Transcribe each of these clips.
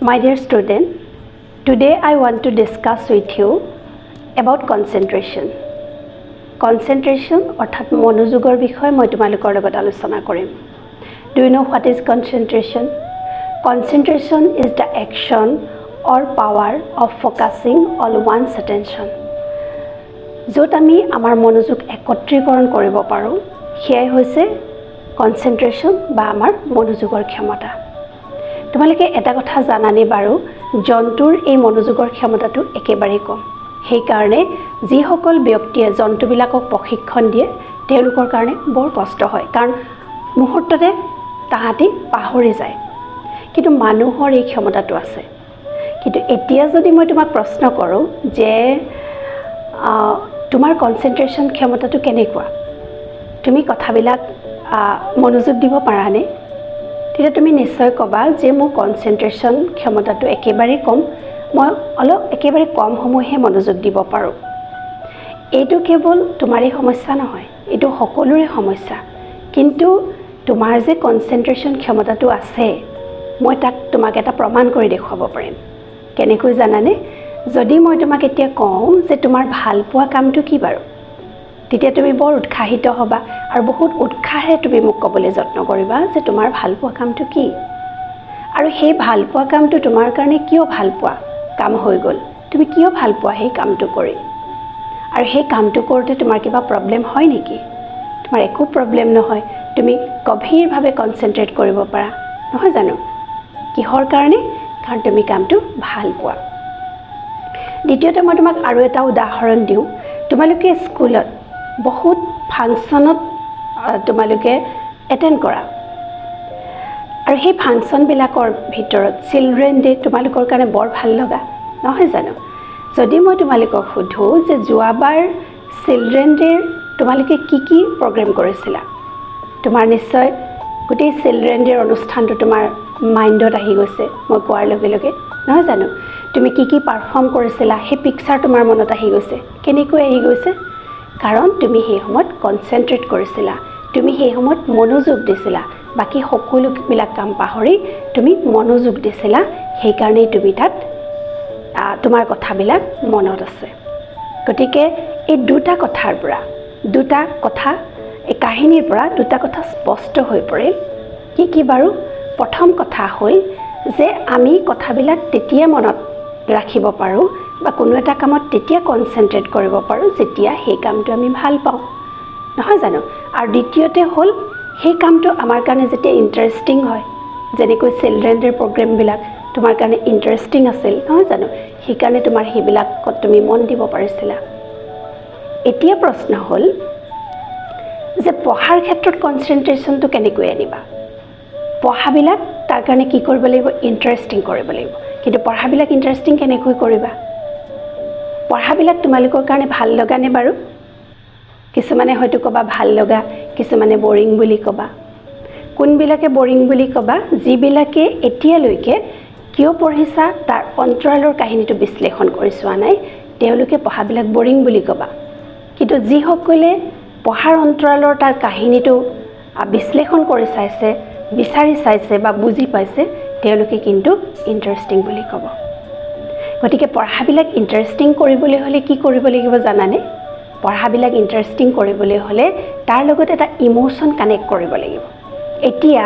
My dear student, today I want to discuss with you about concentration. Concentration অর্থাৎ মনোযোগৰ বিষয়ে মই তোমালোকৰ লগত আলোচনা কৰিম. Do you know what is concentration? Concentration is the action or power of focusing on one's attention. য'ত আমি আমাৰ মনোযোগ একত্ৰীকৰণ কৰিব পাৰোঁ, সেয়াই হৈছে concentration বা আমাৰ মনোযোগৰ ক্ষমতা. তোমালোকে এটা কথা জানানে বাৰু জন্তুৰ এই মনোযোগৰ ক্ষমতাটো একেবাৰে কম সেই কাৰণে যিসকল ব্যক্তিয়ে জন্তুবিলাকক প্ৰশিক্ষণ দিয়ে তেওঁলোকৰ কাৰণে বৰ কষ্ট হয় কাৰণ মুহূৰ্ততে তাহাঁতি পাহৰি যায় কিন্তু মানুহৰ এই ক্ষমতাটো আছে কিন্তু এতিয়া যদি মই তোমাক প্ৰশ্ন কৰোঁ যে তোমাৰ কনসেন্ট্ৰেশন ক্ষমতাটো কেনেকুৱা তুমি কথাবিলাক মনোযোগ দিব পাৰানে তেতিয়া তুমি নিশ্চয় ক'বা যে মোৰ কনসেন্ট্ৰেশন ক্ষমতাটো একেবাৰে কম মই অলপ একেবাৰে কম সময়হে মনোযোগ দিব পাৰোঁ এইটো কেৱল তোমাৰে সমস্যা নহয় এইটো সকলোৰে সমস্যা কিন্তু তোমাৰ যে কনসেন্ট্ৰেশন ক্ষমতাটো আছে মই তাক তোমাক এটা প্ৰমাণ কৰি দেখুৱাব পাৰিম কেনেকৈ জানানে যদি মই তোমাক এতিয়া কওঁ যে তোমাৰ ভাল পোৱা কামটো কি বাৰু তেতিয়া তুমি বৰ উৎসাহিত হ'বা আৰু বহুত উৎসাহেৰে তুমি মোক ক'বলৈ যত্ন কৰিবা যে তোমাৰ ভাল পোৱা কামটো কি আৰু সেই ভাল পোৱা কামটো তোমাৰ কাৰণে কিয় ভাল পোৱা কাম হৈ গ'ল তুমি কিয় ভাল পোৱা সেই কামটো কৰি আৰু সেই কামটো কৰোঁতে তোমাৰ কিবা প্ৰবলেম হয় নেকি তোমাৰ একো প্ৰবলেম নহয় তুমি গভীৰভাৱে কনসেন্ট্ৰেট কৰিব পাৰা নহয় জানো কিহৰ কাৰণে কাৰণ তুমি কামটো ভাল পোৱা দ্বিতীয়তে মই তোমাক আৰু এটা উদাহৰণ দিওঁ তোমালোকে স্কুলত বহুত ফাংচনত তোমালোকে এটেন্ড কৰা আৰু সেই ফাংচনবিলাকৰ ভিতৰত চিলড্ৰেন ডে তোমালোকৰ কাৰণে বৰ ভাল লগা নহয় জানো যদি মই তোমালোকক সুধো যে যোৱাবাৰ চিলড্ৰেন ডে তোমালোকে কি প্ৰগ্ৰাম কৰিছিলা তোমাৰ নিশ্চয় গোটেই চিলড্ৰেন ডেৰ অনুষ্ঠানটো তোমাৰ মাইণ্ডত আহি গৈছে মই কোৱাৰ লগে লগে নহয় জানো তুমি কি পাৰফৰ্ম কৰিছিলা সেই পিকচাৰ তোমাৰ মনত আহি গৈছে কেনেকৈ আহি গৈছে কাৰণ তুমি সেই সময়ত কনসেন্ট্ৰেট কৰিছিলা তুমি সেই সময়ত মনোযোগ দিছিলা বাকি সকলোবিলাক কাম পাহৰি তুমি মনোযোগ দিছিলা সেই কাৰণে তুমি তাত তোমাৰ কথাবিলাক মনত আছে গতিকে এই দুটা কথাৰ পৰা দুটা কথা এই কাহিনীৰ পৰা দুটা কথা স্পষ্ট হৈ পৰে কি বাৰু প্ৰথম কথা হ'ল যে আমি কথাবিলাক তেতিয়া মনত ৰাখিব পাৰোঁ বা কোনো এটা কামত তেতিয়া কনসেন্ট্ৰেট কৰিব পাৰোঁ যেতিয়া সেই কামটো আমি ভাল পাওঁ নহয় জানো আৰু দ্বিতীয়তে হ'ল সেই কামটো আমাৰ কাৰণে যেতিয়া ইন্টাৰেষ্টিং হয় যেনেকৈ চিলড্ৰেন ডে প্ৰগ্ৰামবিলাক তোমাৰ কাৰণে ইন্টাৰেষ্টিং আছিল নহয় জানো সেইকাৰণে তোমাৰ সেইবিলাকত তুমি মন দিব পাৰিছিলা এতিয়া প্ৰশ্ন হ'ল যে পঢ়াৰ ক্ষেত্ৰত কনসেন্ট্ৰেশনটো কেনেকৈ আনিবা পঢ়াবিলাক তাৰ কাৰণে কি কৰিব লাগিব ইন্টাৰেষ্টিং কৰিব লাগিব কিন্তু পঢ়াবিলাক ইন্টাৰেষ্টিং কেনেকৈ কৰিবা পঢ়াবিলাক তোমালোকৰ কাৰণে ভাল লগা নে বাৰু কিছুমানে হয়তো ক'বা ভাল লগা কিছুমানে বৰিং বুলি ক'বা কোনবিলাকে বৰিং বুলি ক'বা যিবিলাকে এতিয়ালৈকে কিয় পঢ়িছা তাৰ অন্তৰালৰ কাহিনীটো বিশ্লেষণ কৰি চোৱা নাই তেওঁলোকে পঢ়াবিলাক বৰিং বুলি ক'বা কিন্তু যিসকলে পঢ়াৰ অন্তৰালৰ তাৰ কাহিনীটো বিশ্লেষণ কৰি চাইছে বিচাৰি চাইছে বা বুজি পাইছে তেওঁলোকে কিন্তু ইন্টাৰেষ্টিং বুলি ক'ব গতিকে পঢ়াবিলাক ইন্টাৰেষ্টিং কৰিবলৈ হ'লে কি কৰিব লাগিব জানানে পঢ়াবিলাক ইন্টাৰেষ্টিং কৰিবলৈ হ'লে তাৰ লগত এটা ইমোশন কানেক্ট কৰিব লাগিব এতিয়া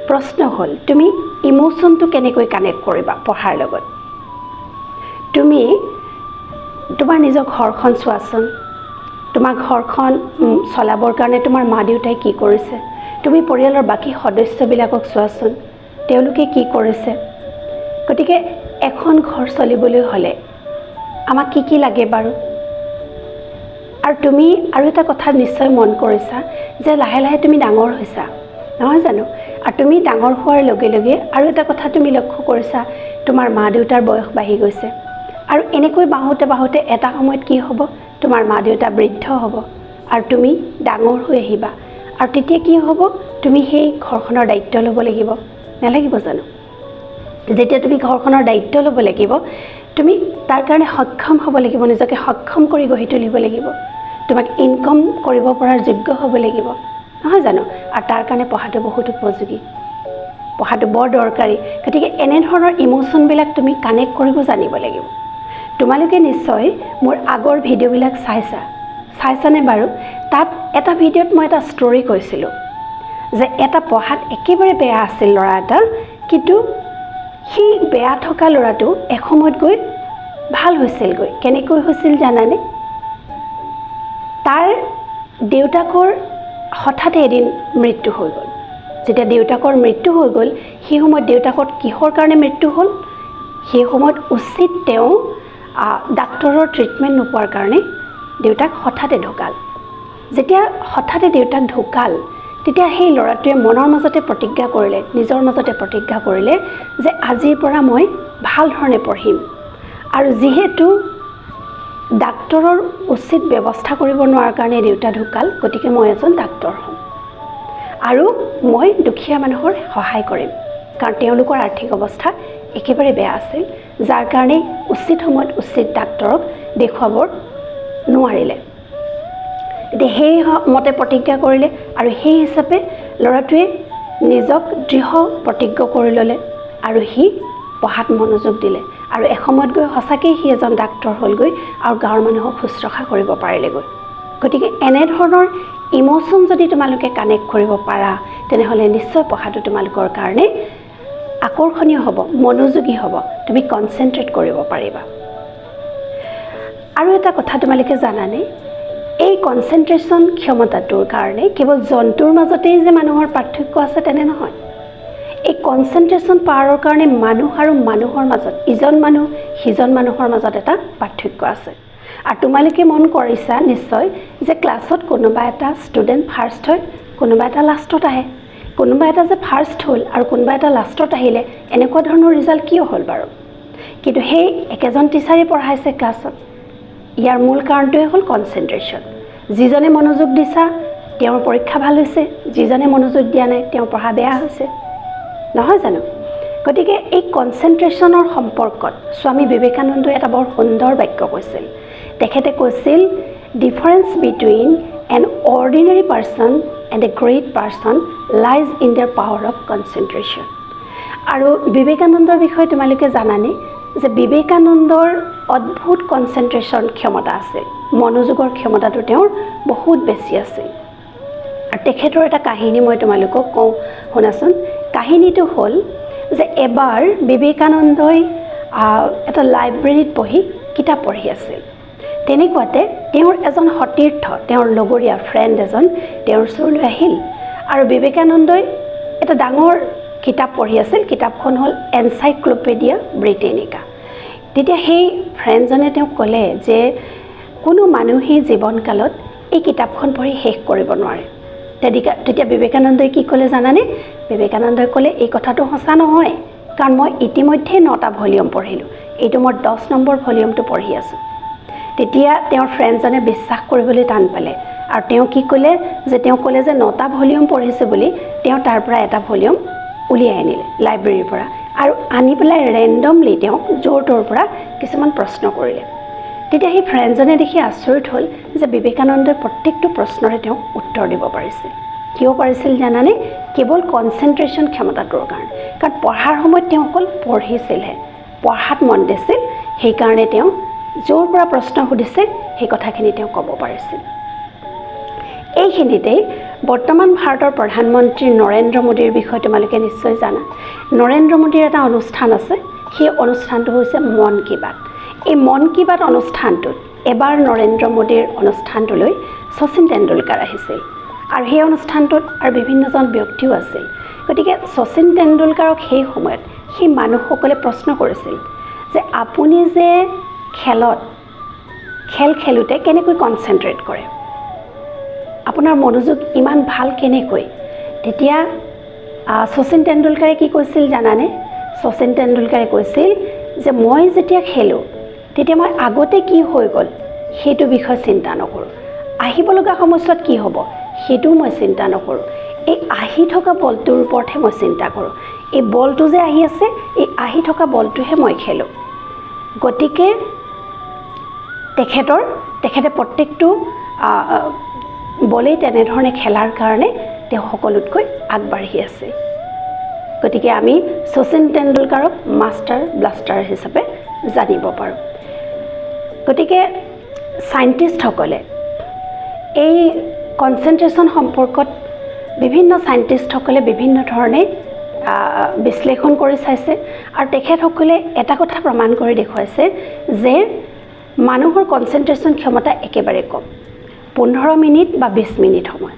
প্ৰশ্ন হ'ল তুমি ইমোশনটো কেনেকৈ কানেক্ট কৰিবা পঢ়াৰ লগত তুমি তোমাৰ নিজৰ ঘৰখন চোৱাচোন তোমাৰ ঘৰখন চলাবৰ কাৰণে তোমাৰ মা দেউতাই কি কৰিছে তুমি পৰিয়ালৰ বাকি সদস্যবিলাকক চোৱাচোন তেওঁলোকে কি কৰিছে গতিকে এখন ঘৰ চলিবলৈ হ'লে আমাক কি লাগে বাৰু আৰু তুমি আৰু এটা কথা নিশ্চয় মন কৰিছা যে লাহে লাহে তুমি ডাঙৰ হৈছা নহয় জানো আৰু তুমি ডাঙৰ হোৱাৰ লগে লগে আৰু এটা কথা তুমি লক্ষ্য কৰিছা তোমাৰ মা দেউতাৰ বয়স বাঢ়ি গৈছে আৰু এনেকৈ বাঢ়োতে এটা সময়ত কি হ'ব তোমাৰ মা দেউতা বৃদ্ধ হ'ব আৰু তুমি ডাঙৰ হৈ আহিবা আৰু তেতিয়া কি হ'ব তুমি সেই ঘৰখনৰ দায়িত্ব ল'ব লাগিব নালাগিব জানো যেতিয়া তুমি ঘৰখনৰ দায়িত্ব ল'ব লাগিব তুমি তাৰ কাৰণে সক্ষম হ'ব লাগিব নিজকে সক্ষম কৰি গঢ়ি তুলিব লাগিব তোমাক ইনকাম কৰিব পৰাৰ যোগ্য হ'ব লাগিব নহয় জানো আৰু তাৰ কাৰণে পঢ়াটো বহুত উপযোগী পঢ়াটো বৰ দৰকাৰী গতিকে এনেধৰণৰ ইমোশ্যনবিলাক তুমি কানেক্ট কৰিব জানিব লাগিব তোমালোকে নিশ্চয় মোৰ আগৰ ভিডিঅ'বিলাক চাইছানে বাৰু তাত এটা ভিডিঅ'ত মই এটা ষ্টৰী কৈছিলোঁ যে এটা পঢ়াত একেবাৰে বেয়া আছিল ল'ৰা এটা কিন্তু সেই বেয়া থকা ল'ৰাটো এসময়ত গৈ ভাল হৈছিলগৈ কেনেকৈ হৈছিল জানানে তাৰ দেউতাকৰ হঠাতে এদিন মৃত্যু হৈ গ'ল যেতিয়া দেউতাকৰ মৃত্যু হৈ গ'ল সেই সময়ত দেউতাকৰ কিহৰ কাৰণে মৃত্যু হ'ল সেই সময়ত উচিত তেওঁ ডাক্তৰৰ ট্ৰিটমেণ্ট নোপোৱাৰ কাৰণে দেউতাক হঠাতে ঢুকাল যেতিয়া হঠাতে দেউতাক ঢুকাল তেতিয়া সেই ল'ৰাটোৱে মনৰ মাজতে প্ৰতিজ্ঞা কৰিলে নিজৰ মাজতে প্ৰতিজ্ঞা কৰিলে যে আজিৰ পৰা মই ভাল ধৰণে পঢ়িম আৰু যিহেতু ডাক্তৰৰ উচিত ব্যৱস্থা কৰিব নোৱাৰাৰ কাৰণে দেউতা ঢুকাল গতিকে মই এজন ডাক্তৰ হ'ম আৰু মই দুখীয়া মানুহৰ সহায় কৰিম কাৰণ তেওঁলোকৰ আৰ্থিক অৱস্থা একেবাৰে বেয়া আছিল যাৰ কাৰণে উচিত সময়ত উচিত ডাক্তৰক দেখুৱাব নোৱাৰিলে সেই মতে প্ৰতিজ্ঞা কৰিলে আৰু সেই হিচাপে ল'ৰাটোৱে নিজক দৃঢ় প্ৰতিজ্ঞ কৰি ল'লে আৰু সি পঢ়াত মনোযোগ দিলে আৰু এসময়ত গৈ সঁচাকৈ সি এজন ডাক্তৰ হ'লগৈ আৰু গাঁৱৰ মানুহক শুশ্ৰূষা কৰিব পাৰিলেগৈ গতিকে এনেধৰণৰ ইমোশ্যন যদি তোমালোকে কানেক্ট কৰিব পাৰা তেনেহ'লে নিশ্চয় পঢ়াটো তোমালোকৰ কাৰণে আকৰ্ষণীয় হ'ব মনোযোগী হ'ব তুমি কনচেনট্ৰেট কৰিব পাৰিবা আৰু এটা কথা তোমালোকে জানানে এই কনচেনট্ৰেশ্যন ক্ষমতাটোৰ কাৰণে কেৱল জন্তুৰ মাজতেই যে মানুহৰ পাৰ্থক্য আছে তেনে নহয় এই কনচেনট্ৰেশ্যন পাৱাৰৰ কাৰণে মানুহ আৰু মানুহৰ মাজত ইজন মানুহ সিজন মানুহৰ মাজত এটা পাৰ্থক্য আছে আৰু তোমালোকে মন কৰিছা নিশ্চয় যে ক্লাছত কোনোবা এটা ষ্টুডেণ্ট ফাৰ্ষ্ট হয় কোনোবা এটা লাষ্টত আহে কোনোবা এটা যে ফাৰ্ষ্ট হ'ল আৰু কোনোবা এটা লাষ্টত আহিলে এনেকুৱা ধৰণৰ ৰিজাল্ট কিয় হ'ল বাৰু কিন্তু সেই একেজন টিচাৰে পঢ়াইছে ক্লাছত ইয়াৰ মূল কাৰণটোৱে হ'ল কনচেনট্ৰেশ্যন যিজনে মনোযোগ দিছা তেওঁৰ পৰীক্ষা ভাল হৈছে যিজনে মনোযোগ দিয়া নাই তেওঁৰ পঢ়া বেয়া হৈছে নহয় জানো গতিকে এই কনচেনট্ৰেশ্যনৰ সম্পৰ্কত স্বামী বিবেকানন্দই এটা বৰ সুন্দৰ বাক্য কৈছিল তেখেতে কৈছিল difference between N ordinary person and A great person lies in there power of concentration আৰু বিবেকানন্দৰ বিষয়ে তোমালোকে জানানে যে বিবেকানন্দৰ অদ্ভুত কনচেনট্ৰেশ্যন ক্ষমতা আছিল মনোযোগৰ ক্ষমতাটো তেওঁৰ বহুত বেছি আছিল আৰু তেখেতৰ এটা কাহিনী মই তোমালোকক কওঁ শুনাচোন কাহিনীটো হ'ল যে এবাৰ বিবেকানন্দই এটা লাইব্ৰেৰীত বহি কিতাপ পঢ়ি আছিল তেনেকুৱাতে তেওঁৰ এজন সতীৰ্থ তেওঁৰ লগৰীয়া ফ্ৰেণ্ড এজন তেওঁৰ ওচৰলৈ আহিল আৰু বিবেকানন্দই এটা ডাঙৰ কিতাপ পঢ়ি আছিল কিতাপখন হ'ল এনচাইক্লোপেডিয়া ব্ৰিটেনিকা তেতিয়া সেই ফ্ৰেণ্ডজনে তেওঁক ক'লে যে কোনো মানুহেই জীৱনকালত এই কিতাপখন পঢ়ি শেষ কৰিব নোৱাৰে তেতিয়া বিবেকানন্দই কি ক'লে জানানে বিবেকানন্দই ক'লে এই কথাটো সঁচা নহয় কাৰণ মই ইতিমধ্যে 9টা ভলিউম পঢ়িলোঁ এইটো মই 10 নম্বৰ ভলিউমটো পঢ়ি আছোঁ তেতিয়া তেওঁৰ ফ্ৰেণ্ডজনে বিশ্বাস কৰিবলৈ টান পালে আৰু তেওঁ কি ক'লে যে 9টা ভলিউম পঢ়িছে বুলি তেওঁ তাৰ পৰা এটা ভলিউম উলিয়াই আনিলে লাইব্ৰেৰীৰ পৰা আৰু আনি পেলাই ৰেণ্ডমলি তেওঁ য'ৰ ত'ৰ পৰা কিছুমান প্ৰশ্ন কৰিলে তেতিয়া সেই ফ্ৰেণ্ডজনে দেখি আচৰিত হ'ল যে বিবেকানন্দই প্ৰত্যেকটো প্ৰশ্নৰে তেওঁক উত্তৰ দিব পাৰিছিল কিয় পাৰিছিল জানানে কেৱল কনচেনট্ৰেশ্যন ক্ষমতাটোৰ কাৰণে কাৰণ পঢ়াৰ সময়ত তেওঁ অকল পঢ়িছিলহে পঢ়াত মন দিছিল সেইকাৰণে তেওঁ য'ৰ পৰা প্ৰশ্ন সুধিছে সেই কথাখিনি তেওঁ ক'ব পাৰিছিল এইখিনিতেই বৰ্তমান ভাৰতৰ প্ৰধানমন্ত্ৰী নৰেন্দ্ৰ মোদীৰ বিষয়ে তোমালোকে নিশ্চয় জানা নৰেন্দ্ৰ মোদীৰ এটা অনুষ্ঠান আছে সেই অনুষ্ঠানটো হৈছে মন কি বাত এই মন কি বাত অনুষ্ঠানটোত এবাৰ নৰেন্দ্ৰ মোদীৰ অনুষ্ঠানটোলৈ শচীন তেণ্ডুলকাৰ আহিছিল আৰু সেই অনুষ্ঠানটোত আৰু বিভিন্নজন ব্যক্তিও আছিল গতিকে শচীন তেণ্ডুলকাৰক সেই সময়ত সেই মানুহসকলে প্ৰশ্ন কৰিছিল যে আপুনি যে খেল খেলোঁতে কেনেকৈ কনচেনট্ৰেট কৰে আপোনাৰ মনোযোগ ইমান ভাল কেনেকৈ তেতিয়া শচীন তেণ্ডুলকাৰে কি কৈছিল জানানে শচীন তেণ্ডুলকাৰে কৈছিল যে মই যেতিয়া খেলোঁ তেতিয়া মই আগতে কি হৈ গ'ল সেইটো বিষয়ে চিন্তা নকৰোঁ আহিব লগা সময়ছোৱাত কি হ'ব সেইটো মই চিন্তা নকৰোঁ এই আহি থকা বলটোৰ ওপৰতহে মই চিন্তা কৰোঁ এই বলটো যে আহি আছে এই আহি থকা বলটোহে মই খেলোঁ গতিকে তেখেতে প্ৰত্যেকটো বলেই তেনেধৰণে খেলাৰ কাৰণে তেওঁ সকলোতকৈ আগবাঢ়ি আছে গতিকে আমি শচীন তেণ্ডুলকাৰক মাষ্টাৰ ব্লাষ্টাৰ হিচাপে জানিব পাৰোঁ। গতিকে সাইণ্টিষ্টসকলে এই কনচেন্ট্ৰেশ্যন সম্পৰ্কত বিভিন্ন সাইণ্টিষ্টসকলে বিভিন্ন ধৰণে বিশ্লেষণ কৰি চাইছে আৰু তেখেতসকলে এটা কথা প্ৰমাণ কৰি দেখুৱাইছে যে মানুহৰ কনচেন্ট্ৰেশ্যন ক্ষমতা একেবাৰে কম, 15 মিনিট বা 20 মিনিট সময়।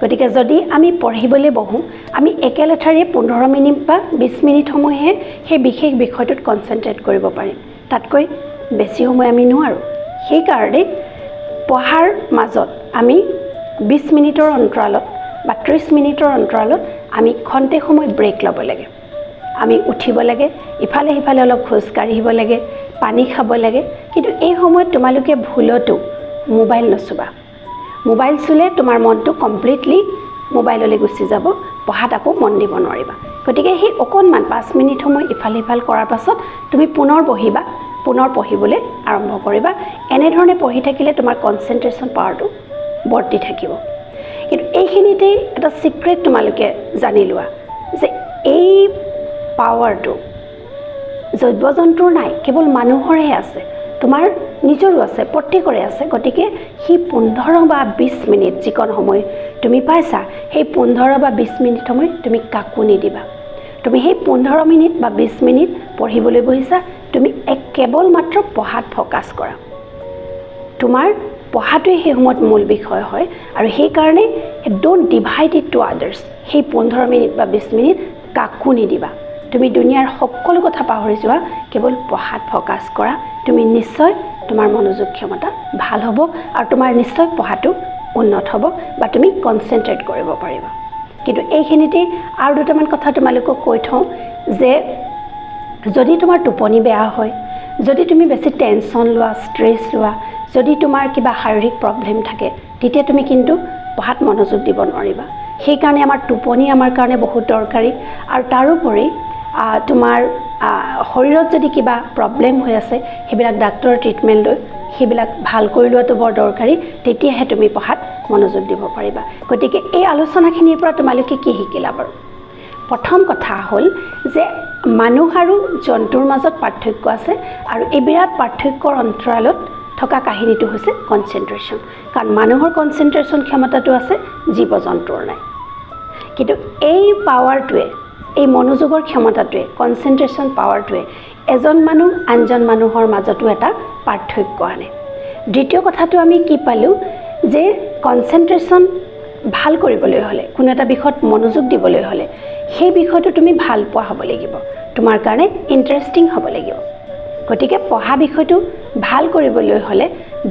গতিকে যদি আমি পঢ়িবলৈ বহোঁ, আমি একেলেঠাৰিয়ে 15 মিনিট বা 20 মিনিট সময়হে সেই বিশেষ বিষয়টোত কনচেন্ট্ৰেট কৰিব পাৰিম, তাতকৈ বেছি সময় আমি নোৱাৰোঁ। সেইকাৰণে পঢ়াৰ মাজত আমি 20 মিনিটৰ অন্তৰালত বা 30 মিনিটৰ অন্তৰালত আমি খন্তে সময় ব্ৰেক ল'ব লাগে। আমি উঠিব লাগে, ইফালে সিফালে অলপ খোজ কাঢ়িব লাগে, পানী খাব লাগে। কিন্তু এই সময়ত তোমালোকে ভুলতো মোবাইল নচুবা। মোবাইল চুলে তোমাৰ মনটো কমপ্লিটলি মোবাইললৈ গুচি যাব, পঢ়াত আকৌ মন দিব নোৱাৰিবা। গতিকে সেই অকণমান 5 মিনিট সময় ইফাল সিফাল কৰাৰ পাছত তুমি পুনৰ বহিবা, পুনৰ পঢ়িবলৈ আৰম্ভ কৰিবা। এনেধৰণে পঢ়ি থাকিলে তোমাৰ কনচেন্ট্ৰেশ্যন পাৱাৰটো বৰ্তি থাকিব। কিন্তু এইখিনিতেই এটা চিক্ৰেট তোমালোকে জানি লোৱা যে এই পাৱাৰটো জৈৱ জন্তুৰ নাই, কেৱল মানুহৰহে আছে, তোমাৰ নিজৰো আছে, প্ৰত্যেকৰে আছে। গতিকে সেই 15 বা 20 মিনিট যিকণ সময় তুমি পাইছা, সেই 15 বা 20 মিনিট সময় তুমি কাকো নিদিবা। তুমি সেই 15 মিনিট বা 20 মিনিট পঢ়িবলৈ বহিছা, তুমি কেৱল মাত্ৰ পঢ়াত ফ'কাছ কৰা। তোমাৰ পঢ়াটোৱে সেই সময়ত মূল বিষয় হয় আৰু সেইকাৰণে don't divide it to others. সেই 15 মিনিট বা 20 মিনিট কাকো নিদিবা। তুমি দুনিয়াৰ সকলো কথা পাহৰি যোৱা, কেৱল পঢ়াত ফ'কাছ কৰা। তুমি নিশ্চয় তোমাৰ মনোযোগ ক্ষমতা ভাল হ'ব আৰু তোমাৰ নিশ্চয় পঢ়াটো উন্নত হ'ব বা তুমি কনচেন্ট্ৰেট কৰিব পাৰিবা। কিন্তু এইখিনিতেই আৰু দুটামান কথা তোমালোকক কৈ থওঁ যে যদি তোমাৰ টোপনি বেয়া হয়, যদি তুমি বেছি টেনশ্যন লোৱা, ষ্ট্ৰেছ লোৱা, যদি তোমাৰ কিবা শাৰীৰিক প্ৰব্লেম থাকে, তেতিয়া তুমি কিন্তু পঢ়াত মনোযোগ দিব নোৱাৰিবা। সেইকাৰণে আমাৰ টোপনি আমাৰ কাৰণে বহুত দৰকাৰী। আৰু তাৰোপৰি তোমাৰ শৰীৰত যদি কিবা প্ৰব্লেম হৈ আছে, সেইবিলাক ডাক্তৰৰ ট্ৰিটমেণ্ট লৈ সেইবিলাক ভাল কৰি লোৱাটো বৰ দৰকাৰী। তেতিয়াহে তুমি পঢ়াত মনোযোগ দিব পাৰিবা। গতিকে এই আলোচনাখিনিৰ পৰা তোমালোকে কি শিকিলা বাৰু? প্ৰথম কথা হ'ল যে মানুহ আৰু জন্তুৰ মাজত পাৰ্থক্য আছে আৰু এই বিৰাট পাৰ্থক্যৰ অন্তৰালত থকা কাহিনীটো হৈছে কনচেন্ট্ৰেশ্যন। কাৰণ মানুহৰ কনচেন্ট্ৰেশ্যন ক্ষমতাটো আছে, জীৱ জন্তুৰ নাই। কিন্তু এই পাৱাৰটোৱে, এই মনোযোগৰ ক্ষমতাটোৱে, কনচেন্ট্ৰেশ্যন পাৱাৰটোৱে এজন মানুহ আনজন মানুহৰ মাজতো এটা পাৰ্থক্য আনে। দ্বিতীয় কথাটো আমি কি পালোঁ যে কনচেন্ট্ৰেশ্যন ভাল কৰিবলৈ হ'লে, কোনো এটা বিষয়ত মনোযোগ দিবলৈ হ'লে সেই বিষয়টো তুমি ভাল পোৱা হ'ব লাগিব, তোমাৰ কাৰণে ইণ্টাৰেষ্টিং হ'ব লাগিব। গতিকে পঢ়া বিষয়টো ভাল কৰিবলৈ হ'লে,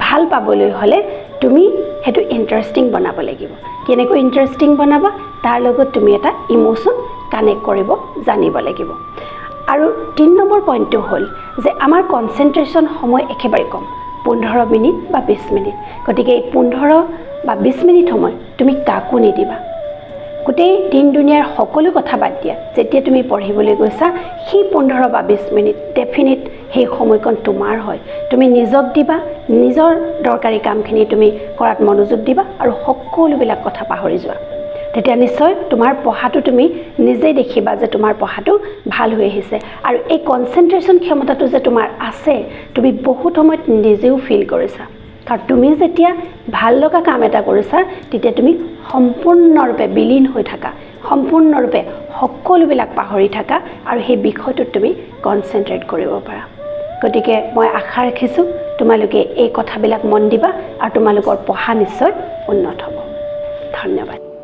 ভাল পাবলৈ হ'লে তুমি সেইটো ইণ্টাৰেষ্টিং বনাব লাগিব। কেনেকৈ ইণ্টাৰেষ্টিং বনাবা, তাৰ লগত তুমি এটা ইম'শ্যন কানেক্ট কৰিব জানিব লাগিব। আৰু 3 নম্বৰ পইণ্টটো হ'ল যে আমাৰ কনচেন্ট্ৰেশ্যন সময় একেবাৰে কম, 15 মিনিট বা 20 মিনিট। গতিকে এই 15 বা 20 মিনিট সময় তুমি কাকো নিদিবা। গোটেই দিন দুনিয়াৰ সকলো কথা বাদ দিয়া, যেতিয়া তুমি পঢ়িবলৈ গৈছা সেই 15 বা 20 মিনিট ডেফিনেট সেই সময়কণ তোমাৰ হয়। তুমি নিজক দিবা, নিজৰ দৰকাৰী কামখিনি তুমি কৰাত মনোযোগ দিবা আৰু সকলোবিলাক কথা পাহৰি যোৱা। তেতিয়া নিশ্চয় তোমাৰ পঢ়াটো তুমি নিজেই দেখিবা যে তোমাৰ পঢ়াটো ভাল হৈ আহিছে। আৰু এই কনচেন্ট্ৰেশ্যন ক্ষমতাটো যে তোমাৰ আছে, তুমি বহুত সময়ত নিজেও ফিল কৰিছা। কাৰণ তুমি যেতিয়া ভাল লগা কাম এটা কৰিছা, তেতিয়া তুমি সম্পূৰ্ণৰূপে বিলীন হৈ থাকা, সম্পূৰ্ণৰূপে সকলোবিলাক পাহৰি থাকা আৰু সেই বিষয়টোত তুমি কনচেন্ট্ৰেট কৰিব পাৰা। গতিকে মই আশা ৰাখিছোঁ তোমালোকে এই কথাবিলাক মন দিবা আৰু তোমালোকৰ পঢ়া নিশ্চয় উন্নত হ'ব। ধন্যবাদ।